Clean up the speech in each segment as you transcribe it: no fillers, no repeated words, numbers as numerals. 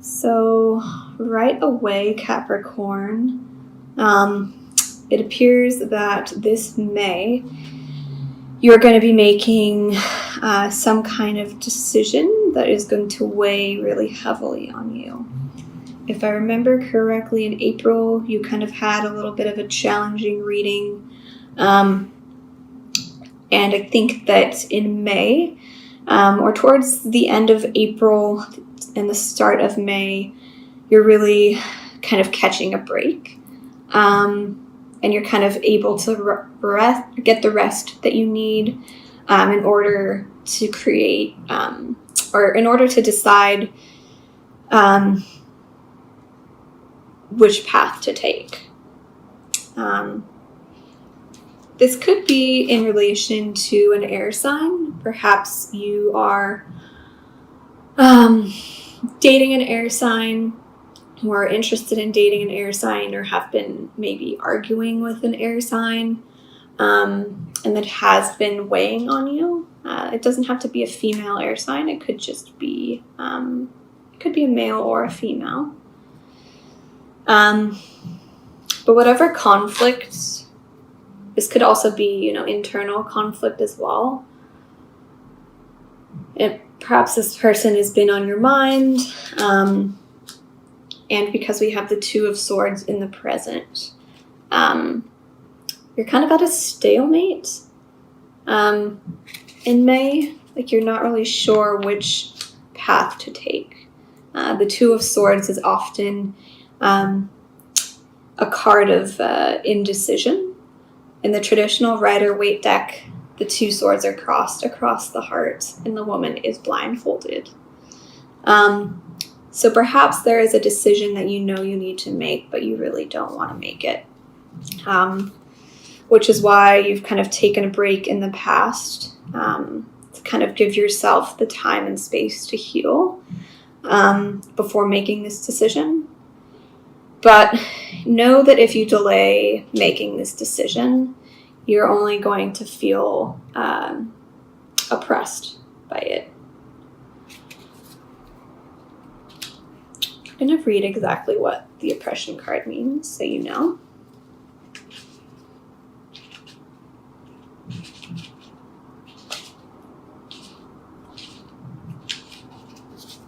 So right away, Capricorn, it appears that this May you're going to be making some kind of decision that is going to weigh really heavily on you. If I remember correctly, in April, you kind of had a little bit of a challenging reading. And I think that in May, or towards the end of April and the start of May, you're really kind of catching a break. And you're kind of able to get the rest that you need in order to create, or in order to decide which path to take. This could be in relation to an air sign. Perhaps you are dating an air sign, or interested in dating an air sign, or have been maybe arguing with an air sign, and that has been weighing on you. It doesn't have to be a female air sign. It could just be, it could be a male or a female. But whatever conflict, this could also be, internal conflict as well. Perhaps this person has been on your mind, and because we have the Two of Swords in the present, you're kind of at a stalemate in May. Like, you're not really sure which path to take. The Two of Swords is often a card of indecision. In the traditional Rider-Waite deck, the two swords are crossed across the heart, and the woman is blindfolded. So perhaps there is a decision that you know you need to make, but you really don't want to make it. Which is why you've kind of taken a break in the past to kind of give yourself the time and space to heal before making this decision. But know that if you delay making this decision, you're only going to feel oppressed by it. I'm going to read exactly what the oppression card means, so you know.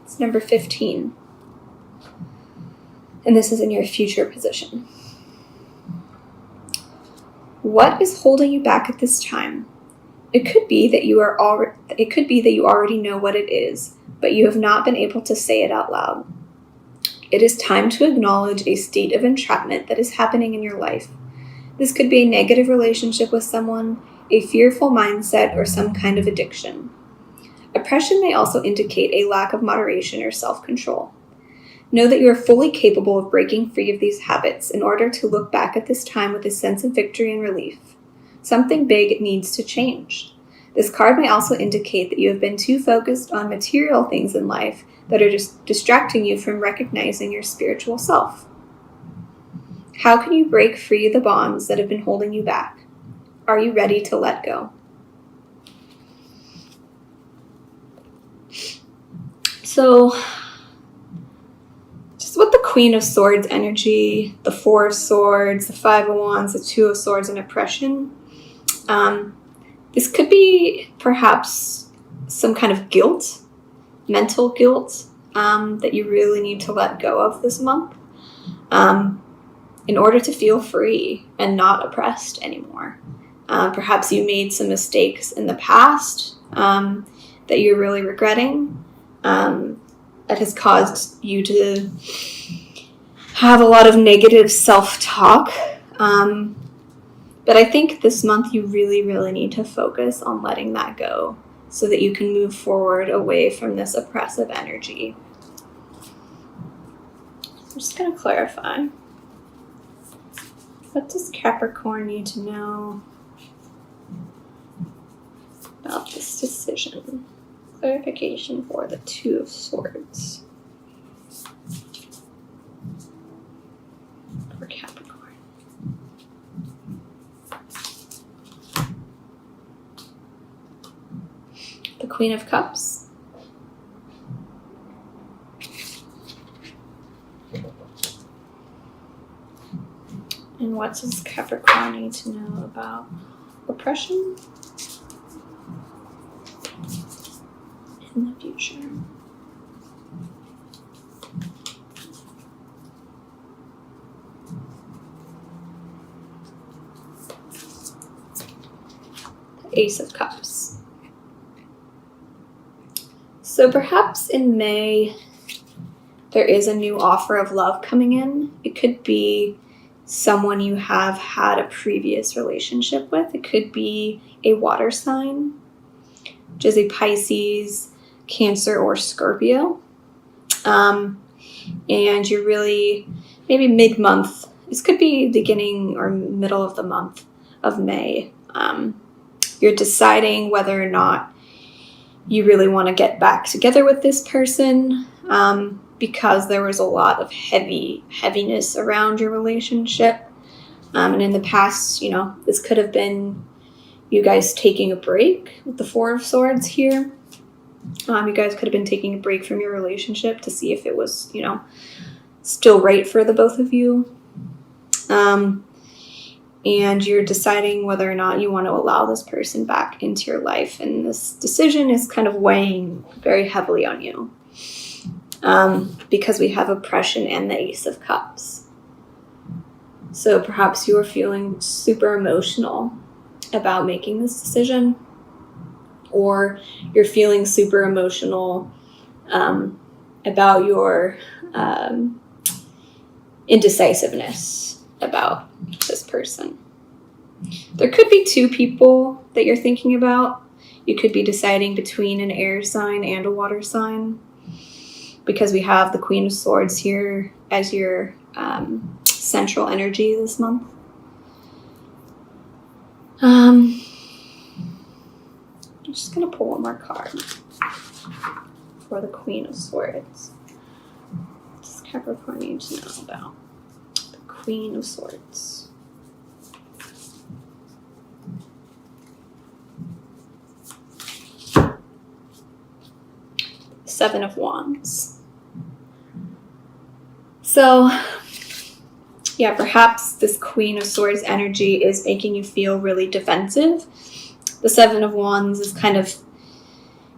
It's number 15. And this is in your future position. What is holding you back at this time? It could be that you already know what it is, but you have not been able to say it out loud. It is time to acknowledge a state of entrapment that is happening in your life. This could be a negative relationship with someone, a fearful mindset, or some kind of addiction. Oppression may also indicate a lack of moderation or self-control. Know that you are fully capable of breaking free of these habits in order to look back at this time with a sense of victory and relief. Something big needs to change. This card may also indicate that you have been too focused on material things in life that are just distracting you from recognizing your spiritual self. How can you break free of the bonds that have been holding you back? Are you ready to let go? So, just with the Queen of Swords energy, the Four of Swords, the Five of Wands, the Two of Swords, and oppression, this could be perhaps some kind of guilt, mental guilt, that you really need to let go of this month in order to feel free and not oppressed anymore. Perhaps you made some mistakes in the past that you're really regretting, that has caused you to have a lot of negative self-talk. But I think this month you really, really need to focus on letting that go so that you can move forward away from this oppressive energy. I'm just going to clarify. What does Capricorn need to know about this decision? Clarification for the Two of Swords for Capricorn. The Queen of Cups. And what does Capricorn need to know about oppression in the future? The Ace of Cups. So perhaps in May, there is a new offer of love coming in. It could be someone you have had a previous relationship with. It could be a water sign, which is a Pisces, Cancer, or Scorpio. And you're really, maybe mid-month, this could be beginning or middle of the month of May. You're deciding whether or not you really want to get back together with this person, because there was a lot of heaviness around your relationship. And in the past, this could have been you guys taking a break with the Four of Swords here. You guys could have been taking a break from your relationship to see if it was, still right for the both of you. And you're deciding whether or not you want to allow this person back into your life. And this decision is kind of weighing very heavily on you. Because we have oppression and the Ace of Cups. So perhaps you are feeling super emotional about making this decision, or you're feeling super emotional about your indecisiveness about this person. There could be two people that you're thinking about. You could be deciding between an air sign and a water sign, because we have the Queen of Swords here as your central energy this month. I'm just going to pull one more card for the Queen of Swords. What does Capricorn need to know about the Queen of Swords? Seven of Wands. So, yeah, perhaps this Queen of Swords energy is making you feel really defensive. The Seven of Wands is kind of,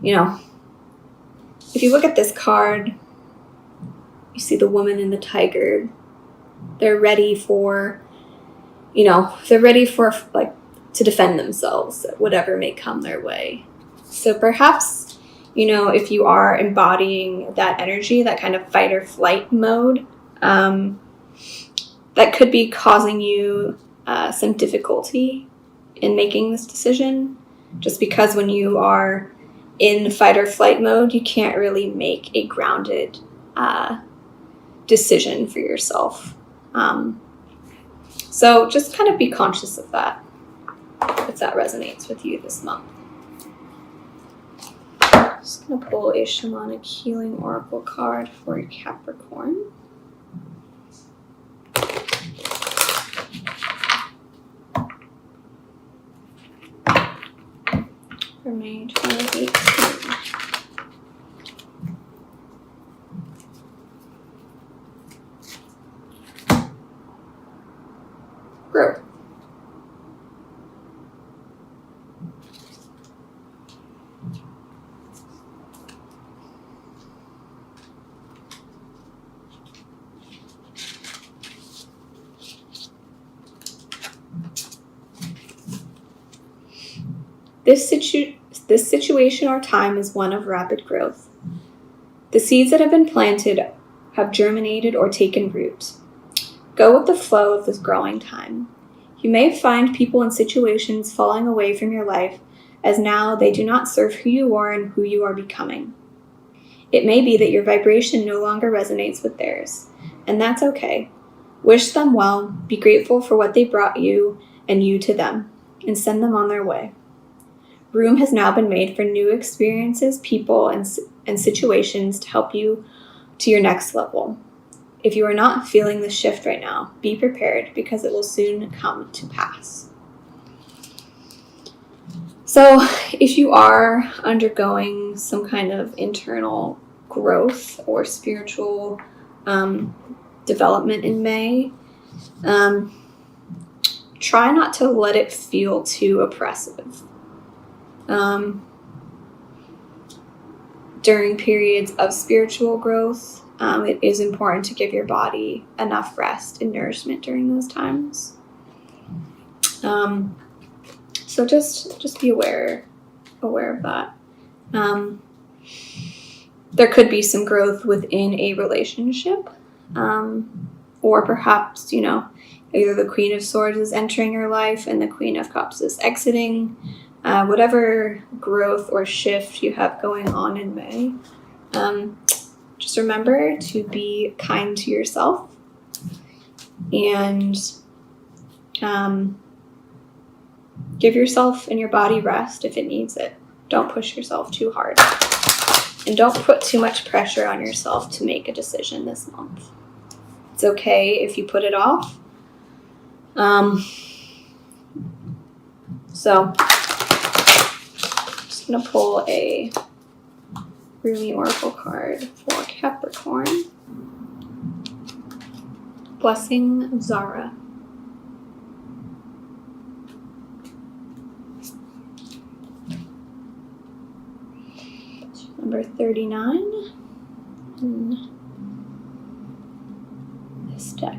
if you look at this card, you see the woman and the tiger. They're ready for, to defend themselves, whatever may come their way. So perhaps, if you are embodying that energy, that kind of fight or flight mode, that could be causing you some difficulty in making this decision, just because when you are in fight or flight mode, you can't really make a grounded decision for yourself. So just kind of be conscious of that, if that resonates with you this month. I'm just going to pull a shamanic healing oracle card for Capricorn. For May 2018. Growth. This situation or time is one of rapid growth. The seeds that have been planted have germinated or taken root. Go with the flow of this growing time. You may find people and situations falling away from your life, as now they do not serve who you are and who you are becoming. It may be that your vibration no longer resonates with theirs, and that's okay. Wish them well, be grateful for what they brought you and you to them, and send them on their way. Room has now been made for new experiences, people, and situations to help you to your next level. If you are not feeling the shift right now, be prepared, because it will soon come to pass. So if you are undergoing some kind of internal growth or spiritual development in May, try not to let it feel too oppressive. During periods of spiritual growth, it is important to give your body enough rest and nourishment during those times. So just be aware of that. There could be some growth within a relationship, or perhaps, either the Queen of Swords is entering your life and the Queen of Cups is exiting. Whatever growth or shift you have going on in May, just remember to be kind to yourself and give yourself and your body rest if it needs it. Don't push yourself too hard. And don't put too much pressure on yourself to make a decision this month. It's okay if you put it off. So, I'm going to pull a Rumi Oracle card for Capricorn. Blessing of Zara. Number 39 in this deck.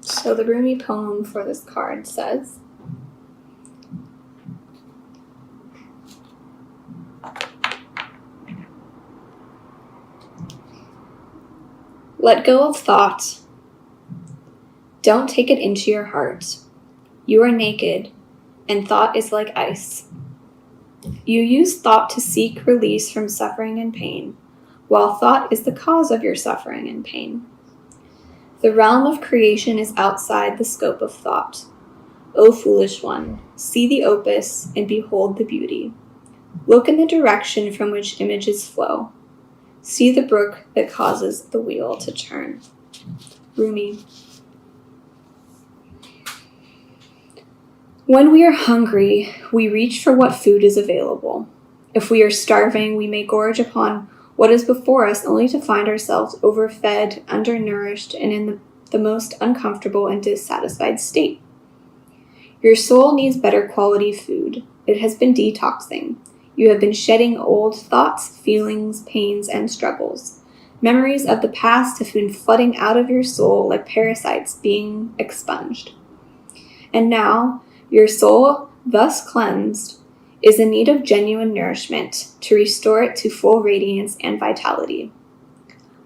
So the Rumi poem for this card says, let go of thought. Don't take it into your heart. You are naked, and thought is like ice. You use thought to seek release from suffering and pain, while thought is the cause of your suffering and pain. The realm of creation is outside the scope of thought. O foolish one, see the opus and behold the beauty. Look in the direction from which images flow. See the brook that causes the wheel to turn. Rumi. When we are hungry, we reach for what food is available. If we are starving, we may gorge upon what is before us only to find ourselves overfed, undernourished, and in the most uncomfortable and dissatisfied state. Your soul needs better quality food. It has been detoxing. You have been shedding old thoughts, feelings, pains, and struggles. Memories of the past have been flooding out of your soul like parasites being expunged. And now, your soul, thus cleansed, is in need of genuine nourishment to restore it to full radiance and vitality.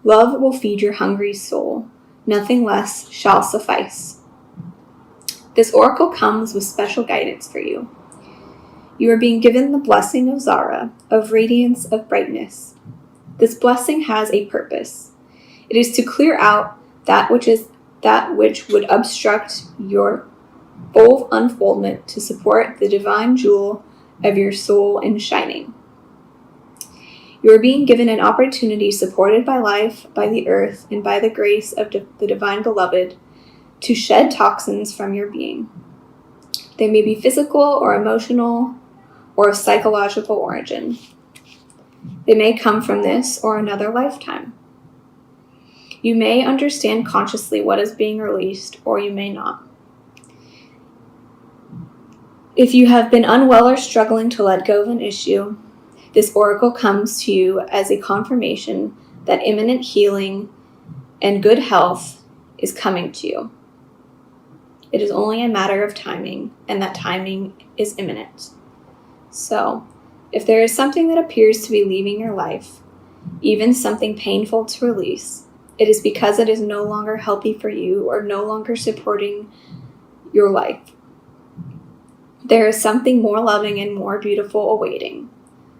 Love will feed your hungry soul. Nothing less shall suffice. This oracle comes with special guidance for you. You are being given the blessing of Zara, of radiance, of brightness. This blessing has a purpose. It is to clear out that which would obstruct your full unfoldment to support the divine jewel of your soul in shining. You are being given an opportunity supported by life, by the earth, and by the grace of the divine beloved to shed toxins from your being. They may be physical or emotional or of psychological origin. They may come from this or another lifetime. You may understand consciously what is being released, or you may not. If you have been unwell or struggling to let go of an issue, this oracle comes to you as a confirmation that imminent healing and good health is coming to you. It is only a matter of timing, and that timing is imminent. So, if there is something that appears to be leaving your life, even something painful to release, it is because it is no longer healthy for you or no longer supporting your life. There is something more loving and more beautiful awaiting.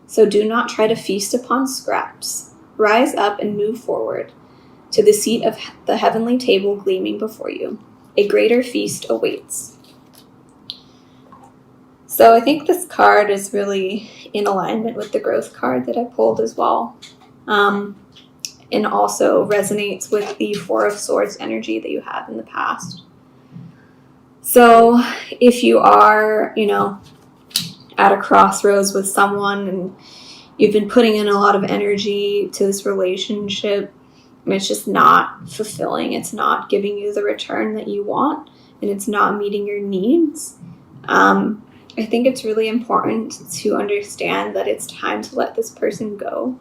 So do not try to feast upon scraps. Rise up and move forward to the seat of the heavenly table gleaming before you. A greater feast awaits. So I think this card is really in alignment with the growth card that I pulled as well. And also resonates with the Four of Swords energy that you had in the past. So if you are, at a crossroads with someone and you've been putting in a lot of energy to this relationship and it's just not fulfilling, it's not giving you the return that you want, and it's not meeting your needs, I think it's really important to understand that it's time to let this person go.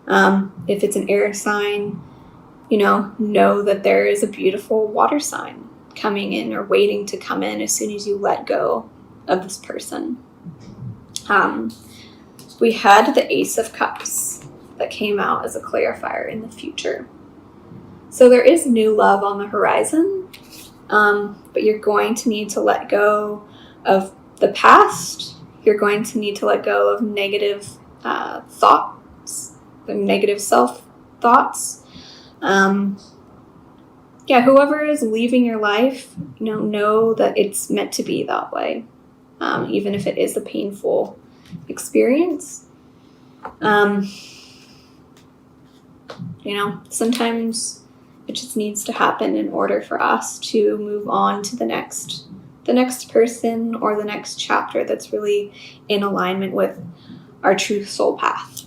If it's an air sign, know that there is a beautiful water sign coming in or waiting to come in as soon as you let go of this person. We had the Ace of Cups that came out as a clarifier in the future. So there is new love on the horizon, but you're going to need to let go of the past. You're going to need to let go of negative thoughts, the negative self-thoughts. Whoever is leaving your life, know that it's meant to be that way, even if it is a painful experience. Sometimes it just needs to happen in order for us to move on to the next person or the next chapter that's really in alignment with our true soul path.